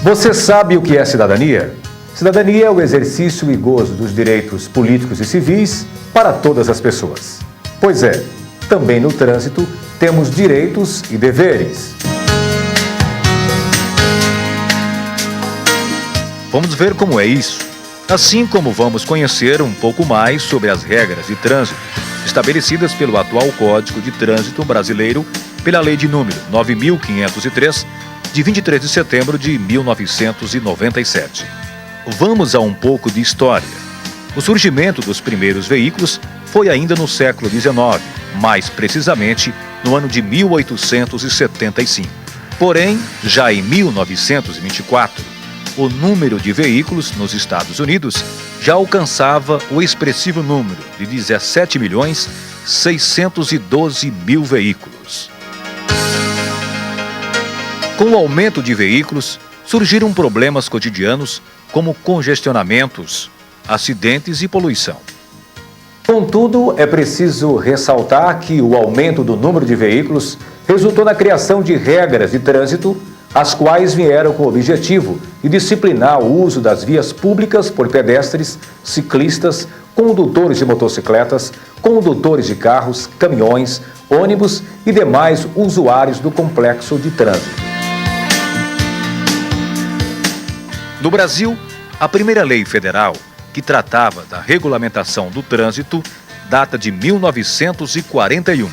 Você sabe o que é cidadania? Cidadania é o exercício e gozo dos direitos políticos e civis para todas as pessoas. Pois é, também no trânsito temos direitos e deveres. Vamos ver como é isso, assim como vamos conhecer um pouco mais sobre as regras de trânsito estabelecidas pelo atual Código de Trânsito Brasileiro pela Lei de número 9.503, de 23 de setembro de 1997. Vamos a um pouco de história. O surgimento dos primeiros veículos foi ainda no século XIX, mais precisamente no ano de 1875. Porém, já em 1924, o número de veículos nos Estados Unidos já alcançava o expressivo número de 17.612.000 veículos. Com o aumento de veículos, surgiram problemas cotidianos como congestionamentos, acidentes e poluição. Contudo, é preciso ressaltar que o aumento do número de veículos resultou na criação de regras de trânsito, as quais vieram com o objetivo de disciplinar o uso das vias públicas por pedestres, ciclistas, condutores de motocicletas, condutores de carros, caminhões, ônibus e demais usuários do complexo de trânsito. No Brasil, a primeira lei federal que tratava da regulamentação do trânsito data de 1941.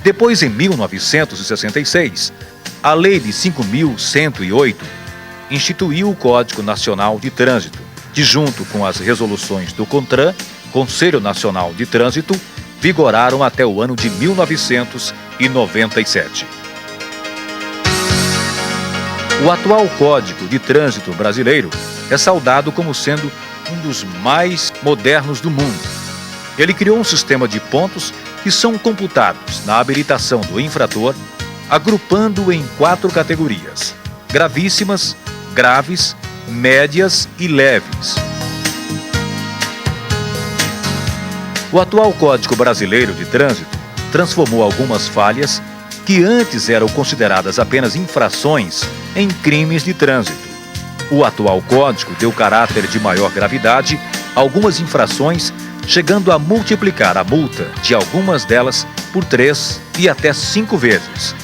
Depois, em 1966, a Lei de 5.108 instituiu o Código Nacional de Trânsito, que, junto com as resoluções do CONTRAN, Conselho Nacional de Trânsito, vigoraram até o ano de 1997. O atual Código de Trânsito brasileiro é saudado como sendo um dos mais modernos do mundo. Ele criou um sistema de pontos que são computados na habilitação do infrator, agrupando em 4 categorias: gravíssimas, graves, médias e leves. O atual Código Brasileiro de Trânsito transformou algumas falhas que antes eram consideradas apenas infrações em crimes de trânsito. O atual código deu caráter de maior gravidade a algumas infrações, chegando a multiplicar a multa de algumas delas por 3 e até 5 vezes,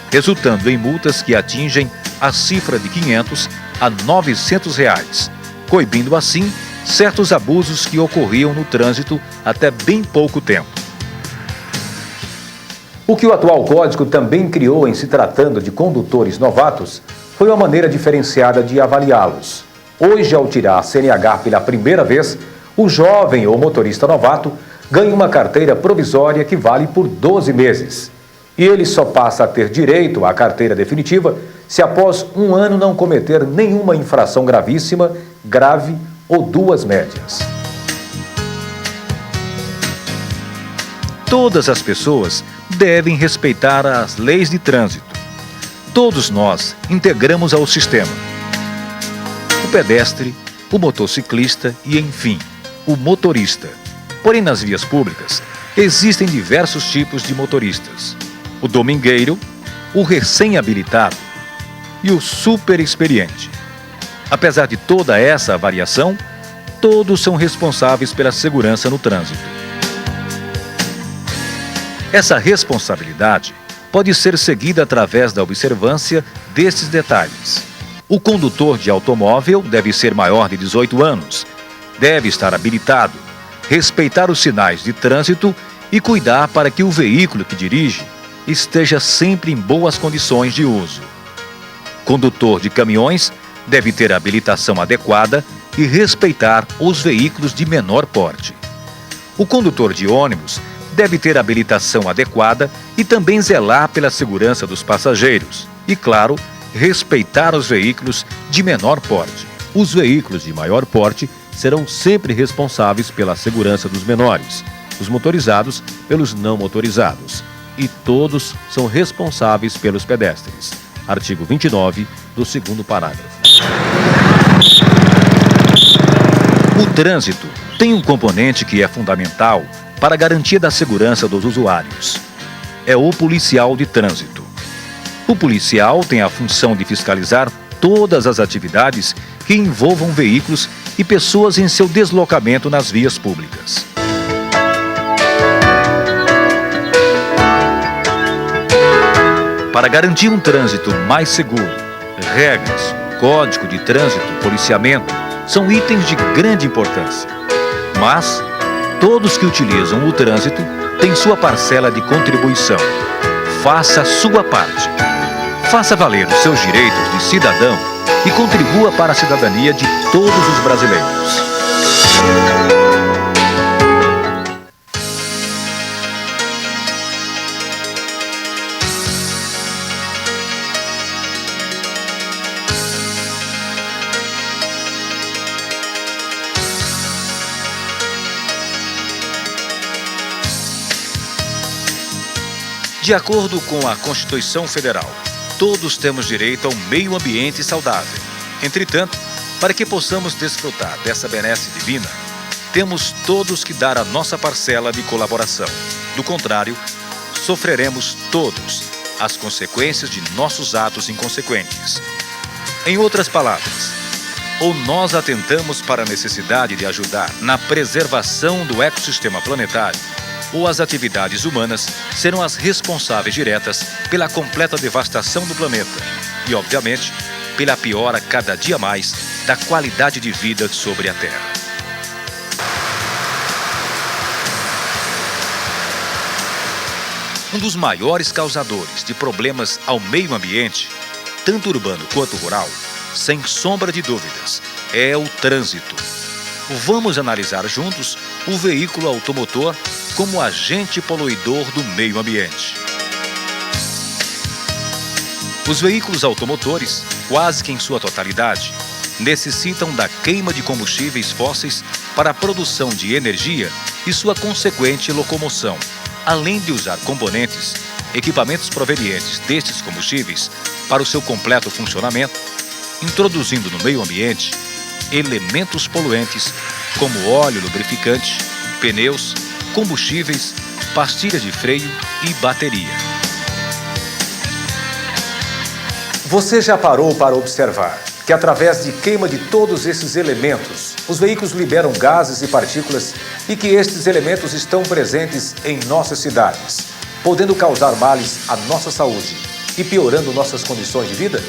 resultando em multas que atingem a cifra de R$500 a R$900, coibindo assim certos abusos que ocorriam no trânsito até bem pouco tempo. O que o atual código também criou em se tratando de condutores novatos foi uma maneira diferenciada de avaliá-los. Hoje, ao tirar a CNH pela primeira vez, o jovem ou motorista novato ganha uma carteira provisória que vale por 12 meses. E ele só passa a ter direito à carteira definitiva se após um ano não cometer nenhuma infração gravíssima, grave ou 2 médias. Todas as pessoas devem respeitar as leis de trânsito. Todos nós integramos ao sistema: o pedestre, o motociclista e, enfim, o motorista. Porém, nas vias públicas, existem diversos tipos de motoristas: o domingueiro, o recém-habilitado e o super experiente. Apesar de toda essa variação, todos são responsáveis pela segurança no trânsito. Essa responsabilidade pode ser seguida através da observância desses detalhes. O condutor de automóvel deve ser maior de 18 anos, deve estar habilitado, respeitar os sinais de trânsito e cuidar para que o veículo que dirige esteja sempre em boas condições de uso. Condutor de caminhões deve ter habilitação adequada e respeitar os veículos de menor porte. O condutor de ônibus deve ter habilitação adequada e também zelar pela segurança dos passageiros. E, claro, respeitar os veículos de menor porte. Os veículos de maior porte serão sempre responsáveis pela segurança dos menores, os motorizados pelos não motorizados. E todos são responsáveis pelos pedestres. Artigo 29 do 2º parágrafo. O trânsito tem um componente que é fundamental para a garantia da segurança dos usuários. É o policial de trânsito. O policial tem a função de fiscalizar todas as atividades que envolvam veículos e pessoas em seu deslocamento nas vias públicas. Para garantir um trânsito mais seguro, regras, código de trânsito, policiamento são itens de grande importância. Mas todos que utilizam o trânsito têm sua parcela de contribuição. Faça a sua parte. Faça valer os seus direitos de cidadão e contribua para a cidadania de todos os brasileiros. De acordo com a Constituição Federal, todos temos direito a um meio ambiente saudável. Entretanto, para que possamos desfrutar dessa benesse divina, temos todos que dar a nossa parcela de colaboração. Do contrário, sofreremos todos as consequências de nossos atos inconsequentes. Em outras palavras, ou nós atentamos para a necessidade de ajudar na preservação do ecossistema planetário, ou as atividades humanas serão as responsáveis diretas pela completa devastação do planeta e, obviamente, pela piora cada dia mais da qualidade de vida sobre a Terra. Um dos maiores causadores de problemas ao meio ambiente, tanto urbano quanto rural, sem sombra de dúvidas, é o trânsito. Vamos analisar juntos o veículo automotor como agente poluidor do meio ambiente. Os veículos automotores, quase que em sua totalidade, necessitam da queima de combustíveis fósseis para a produção de energia e sua consequente locomoção, além de usar componentes, equipamentos provenientes destes combustíveis para o seu completo funcionamento, introduzindo no meio ambiente elementos poluentes como óleo lubrificante, pneus, combustíveis, pastilhas de freio e bateria. Você já parou para observar que através de queima de todos esses elementos, os veículos liberam gases e partículas e que estes elementos estão presentes em nossas cidades, podendo causar males à nossa saúde e piorando nossas condições de vida?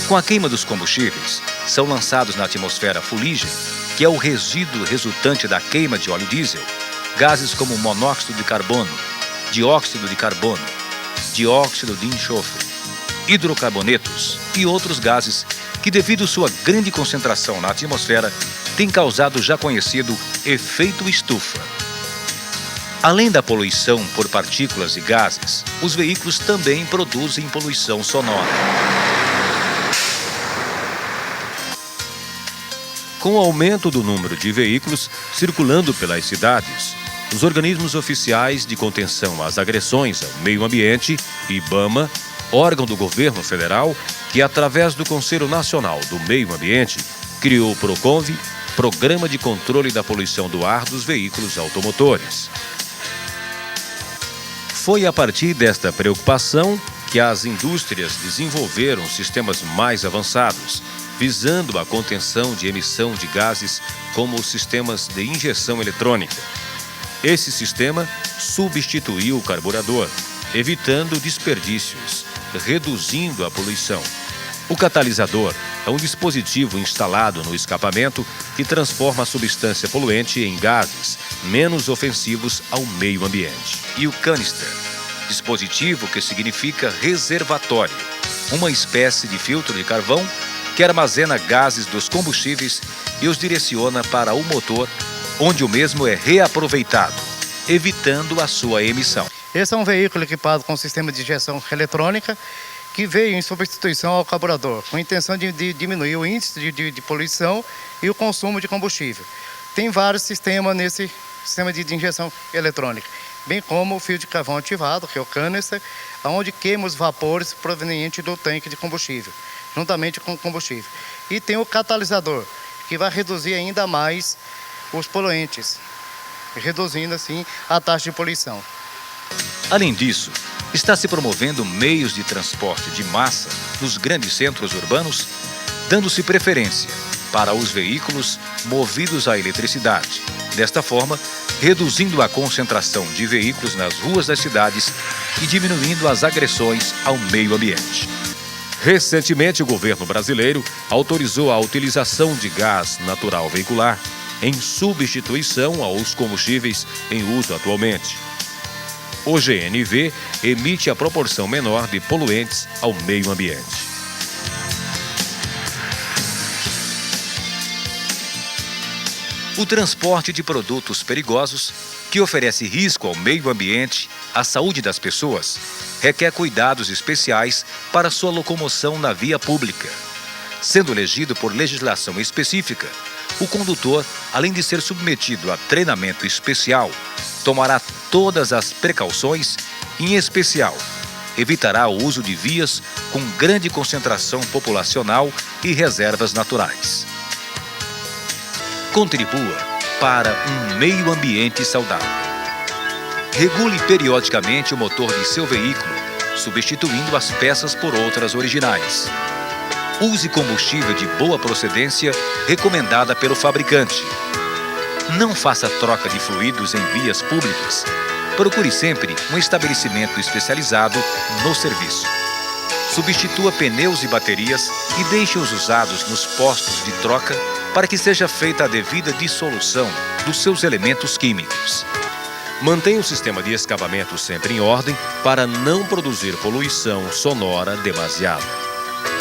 Com a queima dos combustíveis, são lançados na atmosfera fuligem, que é o resíduo resultante da queima de óleo diesel, gases como monóxido de carbono, dióxido de carbono, dióxido de enxofre, hidrocarbonetos e outros gases que, devido sua grande concentração na atmosfera, têm causado o já conhecido efeito estufa. Além da poluição por partículas e gases, os veículos também produzem poluição sonora. Com o aumento do número de veículos circulando pelas cidades, os organismos oficiais de contenção às agressões ao meio ambiente, IBAMA, órgão do governo federal, que através do Conselho Nacional do Meio Ambiente, criou o PROCONVE, Programa de Controle da Poluição do Ar dos Veículos Automotores. Foi a partir desta preocupação que as indústrias desenvolveram sistemas mais avançados, visando a contenção de emissão de gases como os sistemas de injeção eletrônica. Esse sistema substituiu o carburador, evitando desperdícios, reduzindo a poluição. O catalisador é um dispositivo instalado no escapamento que transforma a substância poluente em gases menos ofensivos ao meio ambiente. E o canister, dispositivo que significa reservatório, uma espécie de filtro de carvão que armazena gases dos combustíveis e os direciona para o motor, onde o mesmo é reaproveitado, evitando a sua emissão. Esse é um veículo equipado com sistema de injeção eletrônica que veio em substituição ao carburador, com a intenção de diminuir o índice de poluição e o consumo de combustível. Tem vários sistemas nesse sistema de injeção eletrônica, bem como o fio de carvão ativado, que é o canister, onde queima os vapores provenientes do tanque de combustível, juntamente com o combustível. E tem o catalisador, que vai reduzir ainda mais os poluentes, reduzindo assim a taxa de poluição. Além disso, Está se promovendo meios de transporte de massa nos grandes centros urbanos, dando-se preferência para os veículos movidos à eletricidade. Desta forma, reduzindo a concentração de veículos nas ruas das cidades e diminuindo as agressões ao meio ambiente. Recentemente, o governo brasileiro autorizou a utilização de gás natural veicular em substituição aos combustíveis em uso atualmente. O GNV emite a proporção menor de poluentes ao meio ambiente. O transporte de produtos perigosos, que oferece risco ao meio ambiente, à saúde das pessoas, requer cuidados especiais para sua locomoção na via pública. Sendo elegido por legislação específica, o condutor, além de ser submetido a treinamento especial, tomará todas as precauções, em especial, evitará o uso de vias com grande concentração populacional e reservas naturais. Contribua para um meio ambiente saudável. Regule periodicamente o motor de seu veículo, substituindo as peças por outras originais. Use combustível de boa procedência recomendada pelo fabricante. Não faça troca de fluidos em vias públicas. Procure sempre um estabelecimento especializado no serviço. Substitua pneus e baterias e deixe-os usados nos postos de troca para que seja feita a devida dissolução dos seus elementos químicos. Mantenha o sistema de escapamento sempre em ordem para não produzir poluição sonora demasiada.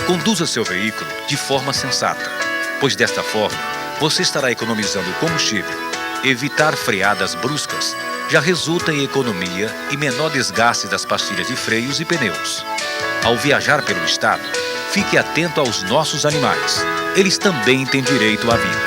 Conduza seu veículo de forma sensata, pois desta forma você estará economizando combustível. Evitar freadas bruscas já resulta em economia e menor desgaste das pastilhas de freios e pneus. Ao viajar pelo estado, fique atento aos nossos animais. Eles também têm direito à vida.